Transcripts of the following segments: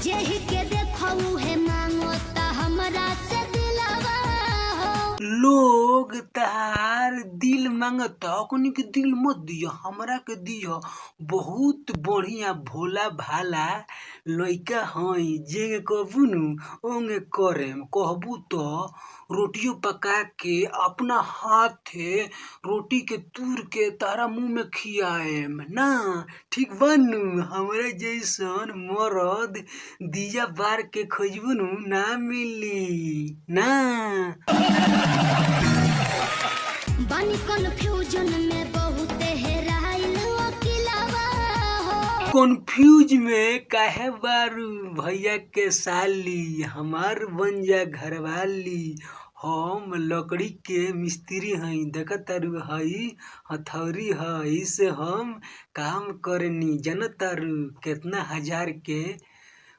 जेहि के देखऊ है मांगो ता हमरा से दिलवा हो। लोग तार दिल मांगता ओकनी के दिल मत दियो, हमरा के दियो। बहुत बढ़िया भोला भाला लइका हई, जे कहबू नु ओंगे करेम। कहबू तो रोटियो पका के अपना हाथे रोटी के तूर के तारा मुंह में खियाएम ना। ठीक बनू, हमरा जैसन मरद दिया बार के खोजबू नु ना मिली ना। बानी कन्फ्यूजन में बहुत हेराइल अकेलावा हो। कन्फ्यूज में काहे बारू भैया के साली, हमार बन जा घरवाली। हम लकड़ी के मिस्त्री हई, देखत तारू हई हथौड़ी हई से हम काम करनी। जानत तारू कितना हजार के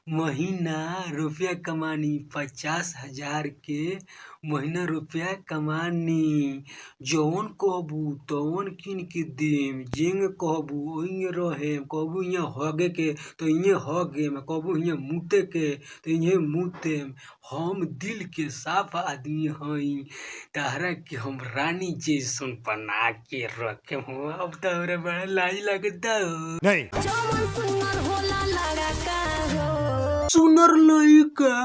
महीना रुपया कमानी, 50,000 के महीना रुपया कमानी। जौन कहबू तौन किन के देम, जेंगे कहबू ओंगे रहेम। कहबू यहाँ हगे के तो इहाँ हगेम, कहबू यहाँ मुते के तो इहाँ मुतेम। हम दिल के साफ आदमी हई, तारा के हम रानी जैसन बना के रखे हो। अब तो हमरा बड़ा लाज लगता हो। नहीं सुनर होला लगा का हो। सुनर लइका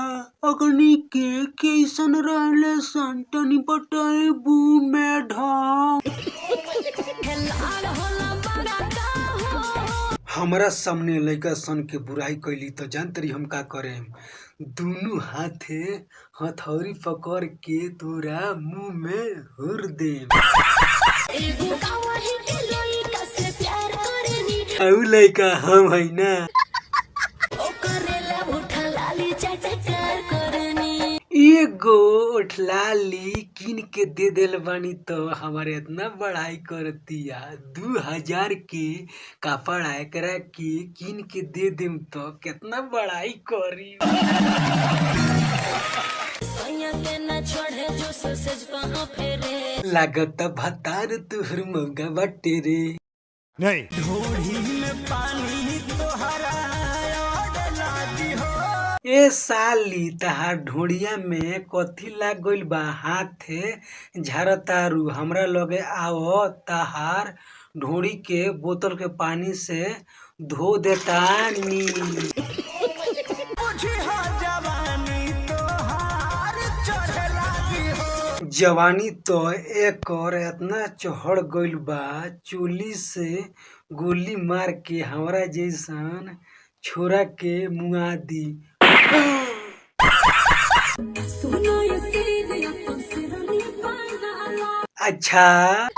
अग्नि के कैसन रहले सन तनी बताएबू मैडम। लाल होला बड़ा का हो। हमरा सामने लइका सन के बुराई कैली तो जानतरी हम का करेम। दुनू हाथे हथौड़ी पकड़ के तोरा मुंह में हुर देम। एगो कावही के लइका से प्यार करनी, औ लइका हम है ना। ओकरेला उठा लाली चटकार करनी। एगो उठलाली किन के दे देल बानी तो हमारे इतना बड़ाई करतिया। 2000 के कपड़ा एकरा के किन के दे देम तो कितना बड़ाई करी। सैया के न छोड़े जो सज कहां फेरे। लागत भतार तुहर मौगा बटे रे। नहीं ए साली तहार ढोड़िया में कथी लाग गइल बा? हाथे झारतारू, हमरा लगे आओ तहार ढोड़ी के बोतल के पानी से धो देतानी। जवानी तो एकर इतना चढ़ गइल बा, चोली से गोली मार के हमरा जैसन छोरा के मुआ दी। अच्छा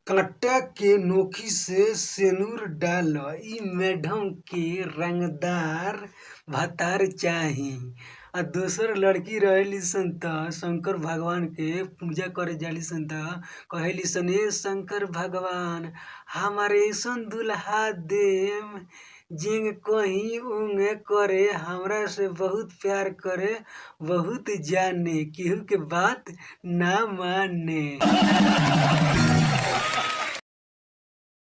कट्टा के नोखी से सेनूर डाल। ई मैडम के रंगदार भतार चाही। आ दोसर लड़की रहेली सन त शंकर भगवान के पूजा करे जाली सन त कहेली सन ए शंकर भगवान हमारे ऐसन दुल्हा देम जिंग कहीं उंगे करे, हमरा से बहुत प्यार करे, बहुत जाने, केहू के बात ना माने।